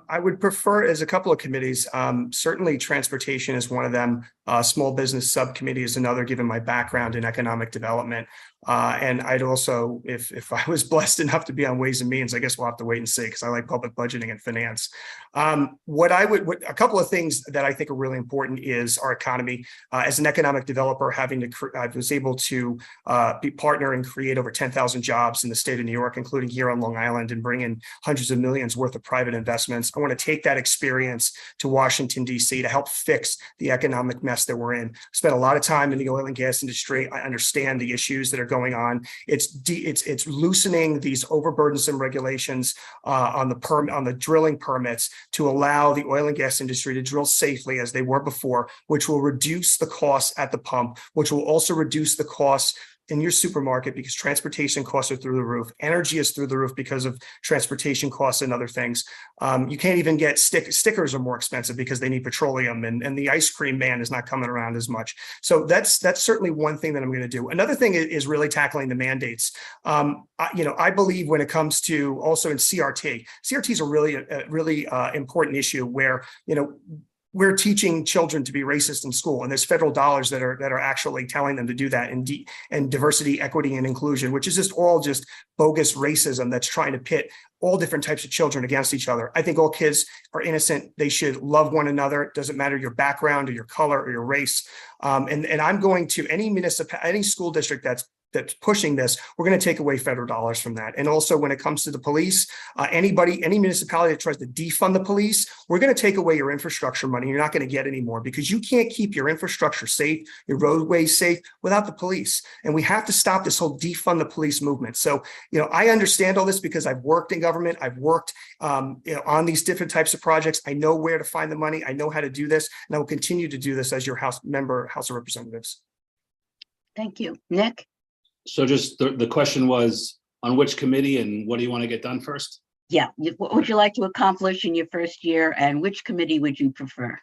I would prefer as a couple of committees. Certainly transportation is one of them. Small business subcommittee is another, given my background in economic development. And I'd also, if I was blessed enough to be on Ways and Means, I guess we'll have to wait and see because I like public budgeting and finance. A couple of things that I think are really important is our economy. As an economic developer, I was able to be partner and create over 10,000 jobs in the state of New York, including here on Long Island, and bring in hundreds of millions worth of private investments. I want to take that experience to Washington, D.C. to help fix the economic mess that we're in. Spent a lot of time in the oil and gas industry. I understand the issues that are going on. It's loosening these overburdensome regulations on the drilling permits to allow the oil and gas industry to drill safely as they were before, which will reduce the costs at the pump, which will also reduce the costs in your supermarket because transportation costs are through the roof. Energy is through the roof because of transportation costs and other things. You can't even get stickers are more expensive because they need petroleum, and the ice cream man is not coming around as much. So that's certainly one thing that I'm going to do. Another thing is really tackling the mandates. I believe when it comes to also in CRT is a really important issue where, we're teaching children to be racist in school, and there's federal dollars that are actually telling them to do that, and diversity, equity, and inclusion, which is just bogus racism that's trying to pit all different types of children against each other. I think all kids are innocent. They should love one another. It doesn't matter your background or your color or your race. And I'm going to any school district that's that's pushing this, we're going to take away federal dollars from that. And also when it comes to the police, any municipality that tries to defund the police, we're going to take away your infrastructure money. You're not going to get any more because you can't keep your infrastructure safe, your roadways safe without the police. And we have to stop this whole defund the police movement. So, I understand all this because I've worked in government. I've worked, on these different types of projects. I know where to find the money. I know how to do this, and I will continue to do this as your House of Representatives. Thank you. Nick? So just the question was on which committee and what do you want to get done first? Yeah, what would you like to accomplish in your first year, and which committee would you prefer?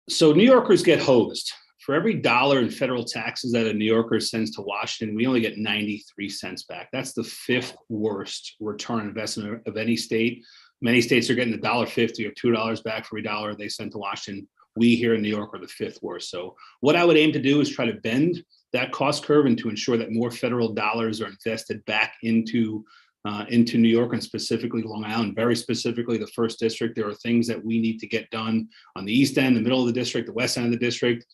So New Yorkers get hosed. For every dollar in federal taxes that a New Yorker sends to Washington, we only get 93 cents back. That's the fifth worst return on investment of any state. Many states are getting $1.50 or $2 back for every dollar they send to Washington. We here in New York are the fifth worst. So what I would aim to do is try to bend that cost curve and to ensure that more federal dollars are invested back into New York and specifically Long Island, very specifically the first district. There are things that we need to get done on the east end, the middle of the district, the west end of the district.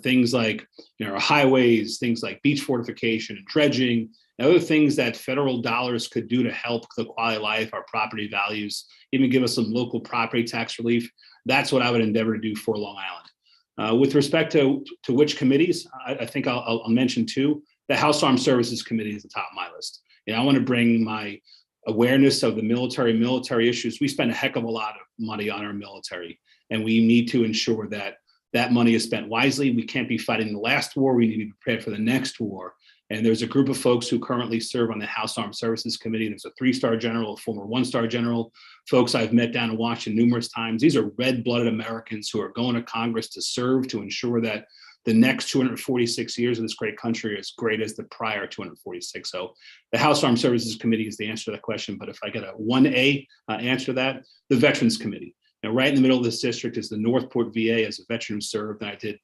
Things like our highways, things like beach fortification and dredging, and other things that federal dollars could do to help the quality of life, our property values, even give us some local property tax relief. That's what I would endeavor to do for Long Island. With respect to which committees, I think I'll mention two. The House Armed Services Committee is the top of my list. I want to bring my awareness of the military issues. We spend a heck of a lot of money on our military, and we need to ensure that that money is spent wisely. We can't be fighting the last war. We need to be prepared for the next war. And there's a group of folks who currently serve on the House Armed Services Committee. There's a 3-star general, a former 1-star general, folks I've met down in Washington numerous times. These are red-blooded Americans who are going to Congress to serve, to ensure that the next 246 years of this great country are as great as the prior 246. So the House Armed Services Committee is the answer to that question. But if I get a 1A answer to that, the Veterans Committee. Now, right in the middle of this district is the Northport VA. As a veteran who served, and I did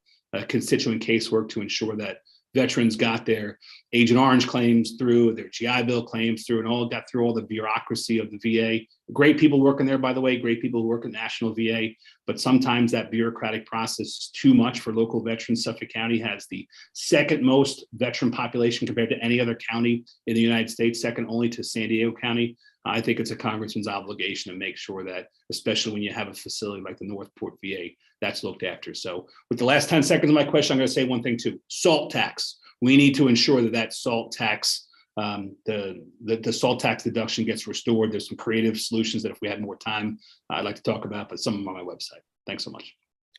constituent casework to ensure that veterans got their Agent Orange claims through, their GI Bill claims through, and all got through all the bureaucracy of the VA. Great people working there, by the way, great people who work at National VA, but sometimes that bureaucratic process is too much for local veterans. Suffolk County has the second most veteran population compared to any other county in the United States, second only to San Diego County. I think it's a congressman's obligation to make sure that, especially when you have a facility like the Northport VA, that's looked after. So with the last 10 seconds of my question, I'm going to say one thing too: salt tax. We need to ensure that salt tax, the salt tax deduction gets restored. There's some creative solutions that if we had more time, I'd like to talk about, but some of them on my website. Thanks so much.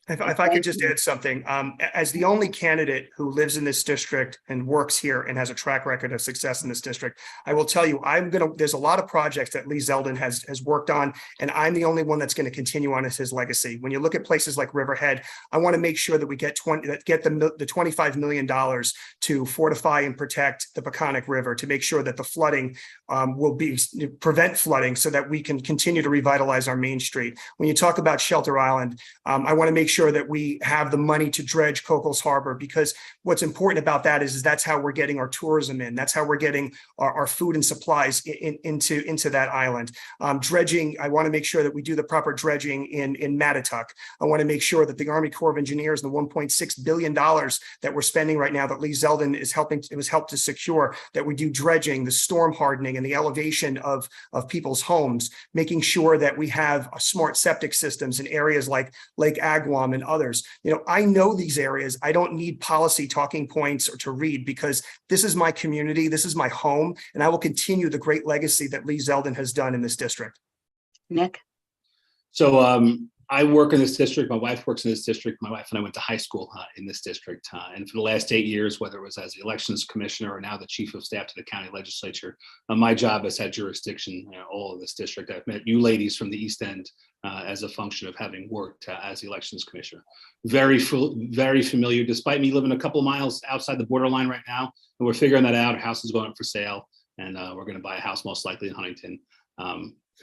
If I could just add something, as the only candidate who lives in this district and works here and has a track record of success in this district, I will tell you, there's a lot of projects that Lee Zeldin has worked on, and I'm the only one that's going to continue on as his legacy. When you look at places like Riverhead, I want to make sure that we get the $25 million to fortify and protect the Peconic River, to make sure that the flooding prevent flooding so that we can continue to revitalize our Main Street. When you talk about Shelter Island, I want to make sure that we have the money to dredge Cocos Harbor, because what's important about that is that's how we're getting our tourism in. That's how we're getting our food and supplies into that island. Dredging, I want to make sure that we do the proper dredging in Mattituck. I want to make sure that the Army Corps of Engineers, the $1.6 billion that we're spending right now, that Lee Zeldin was helped to secure, that we do dredging, the storm hardening, and the elevation of people's homes, making sure that we have smart septic systems in areas like Lake Agawam and others. I know these areas. I don't need policy talking points or to read, because this is my community, this is my home, and I will continue the great legacy that Lee Zeldin has done in this district. Nick? So I work in this district. My wife works in this district. My wife and I went to high school in this district. And for the last 8 years, whether it was as the elections commissioner or now the chief of staff to the county legislature, my job has had jurisdiction all of this district. I've met you ladies from the East End as a function of having worked as the elections commissioner. Very familiar, despite me living a couple of miles outside the borderline right now. And we're figuring that out. Our house is going up for sale, and we're going to buy a house most likely in Huntington.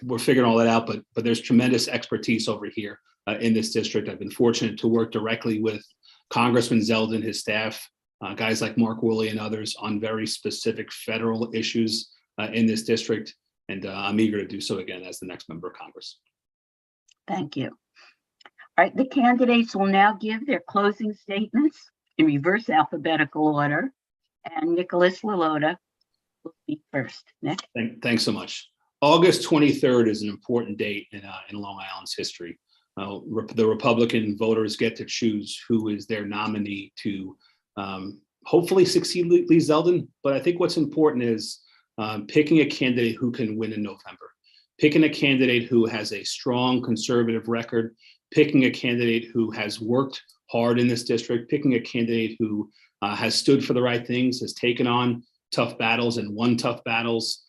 We're figuring all that out, but there's tremendous expertise over here in this district. I've been fortunate to work directly with Congressman Zeldin, his staff, guys like Mark Woolley and others on very specific federal issues in this district. And I'm eager to do so again as the next member of Congress. Thank you. All right, the candidates will now give their closing statements in reverse alphabetical order. And Nicholas Lalota will speak first. Nick? Thanks so much. August 23rd is an important date in Long Island's history. The Republican voters get to choose who is their nominee to hopefully succeed Lee Zeldin. But I think what's important is picking a candidate who can win in November, picking a candidate who has a strong conservative record, picking a candidate who has worked hard in this district, picking a candidate who has stood for the right things, has taken on tough battles and won tough battles,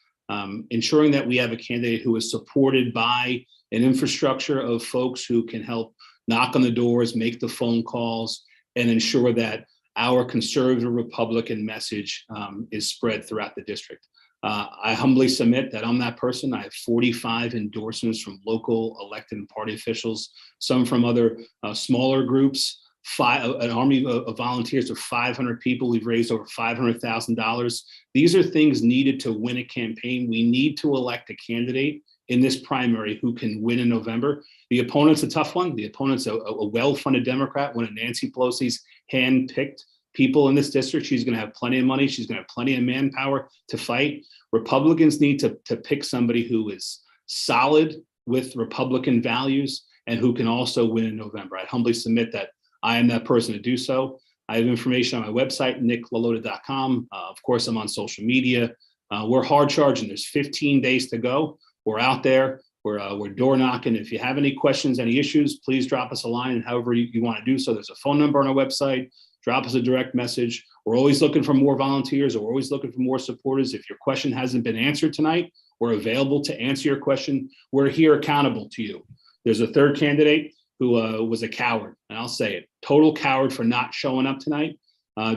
ensuring that we have a candidate who is supported by an infrastructure of folks who can help knock on the doors, make the phone calls, and ensure that our conservative Republican message is spread throughout the district. I humbly submit that I'm that person. I have 45 endorsements from local elected and party officials, some from other smaller groups, an army of volunteers of 500 people. We've raised over $500,000. These are things needed to win a campaign. We need to elect a candidate in this primary who can win in November. The opponent's a tough one. The opponent's a well-funded Democrat, one of Nancy Pelosi's hand-picked people in this district. She's going to have plenty of money. She's going to have plenty of manpower to fight. Republicans need to pick somebody who is solid with Republican values and who can also win in November. I humbly submit that I am that person to do so. I have information on my website, nicklalota.com. Of course, I'm on social media. We're hard charging. There's 15 days to go. We're out there. We're door knocking. If you have any questions, any issues, please drop us a line, and however you want to do so. There's a phone number on our website. Drop us a direct message. We're always looking for more volunteers, or we're always looking for more supporters. If your question hasn't been answered tonight, we're available to answer your question. We're here accountable to you. There's a third candidate who was a coward, and I'll say it, total coward for not showing up tonight,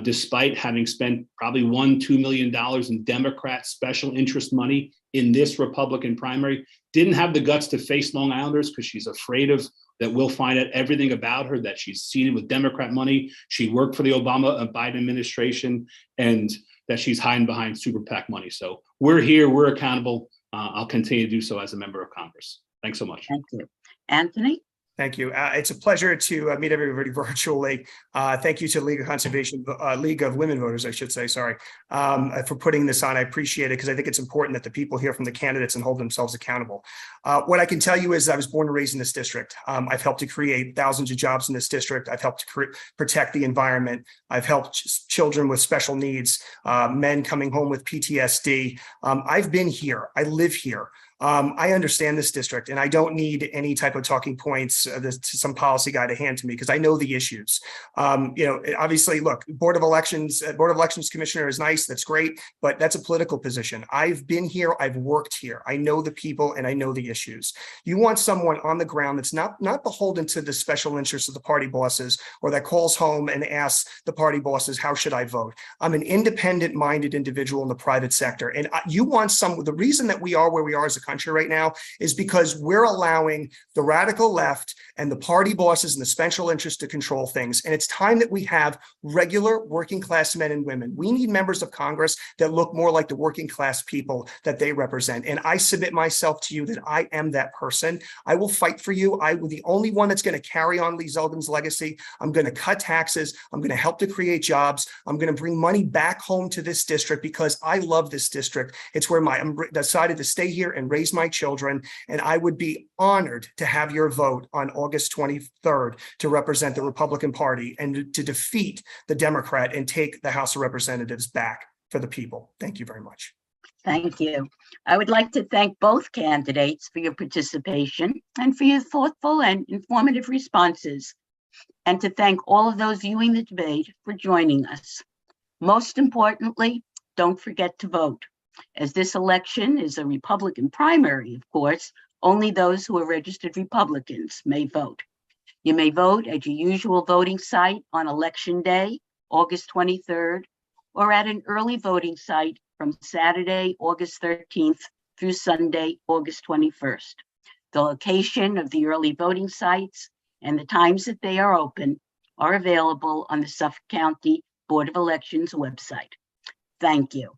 despite having spent probably $1-2 million in Democrat special interest money in this Republican primary. Didn't have the guts to face Long Islanders because she's afraid of that we'll find out everything about her, that she's seated with Democrat money. She worked for the Obama and Biden administration, and that she's hiding behind super PAC money. So we're here, we're accountable. I'll continue to do so as a member of Congress. Thanks so much. Thank you. Anthony? Thank you. It's a pleasure to meet everybody virtually. Thank you to League of Conservation, League of Women Voters, I should say, sorry, for putting this on. I appreciate it because I think it's important that the people hear from the candidates and hold themselves accountable. What I can tell you is I was born and raised in this district. I've helped to create thousands of jobs in this district. I've helped to protect the environment. I've helped children with special needs, men coming home with PTSD. I've been here. I live here. I understand this district, and I don't need any type of talking points, some policy guy to hand to me, because I know the issues. Obviously, look, Board of Elections Commissioner is nice. That's great, but that's a political position. I've been here. I've worked here. I know the people, and I know the issues. You want someone on the ground that's not beholden to the special interests of the party bosses, or that calls home and asks the party bosses, how should I vote? I'm an independent-minded individual in the private sector, and you want the reason that we are where we are as a country right now is because we're allowing the radical left and the party bosses and the special interests to control things. And it's time that we have regular working class men and women. We need members of Congress that look more like the working class people that they represent. And I submit myself to you that I am that person. I will fight for you. I will be the only one that's going to carry on Lee Zeldin's legacy. I'm going to cut taxes. I'm going to help to create jobs. I'm going to bring money back home to this district because I love this district. It's where I'm decided to stay here and raise my children, and I would be honored to have your vote on August 23rd to represent the Republican Party and to defeat the Democrat and take the House of Representatives back for the people. Thank you very much. Thank you. I would like to thank both candidates for your participation and for your thoughtful and informative responses, and to thank all of those viewing the debate for joining us. Most importantly, don't forget to vote. As this election is a Republican primary, of course, only those who are registered Republicans may vote. You may vote at your usual voting site on Election Day, August 23rd, or at an early voting site from Saturday, August 13th through Sunday, August 21st. The location of the early voting sites and the times that they are open are available on the Suffolk County Board of Elections website. Thank you.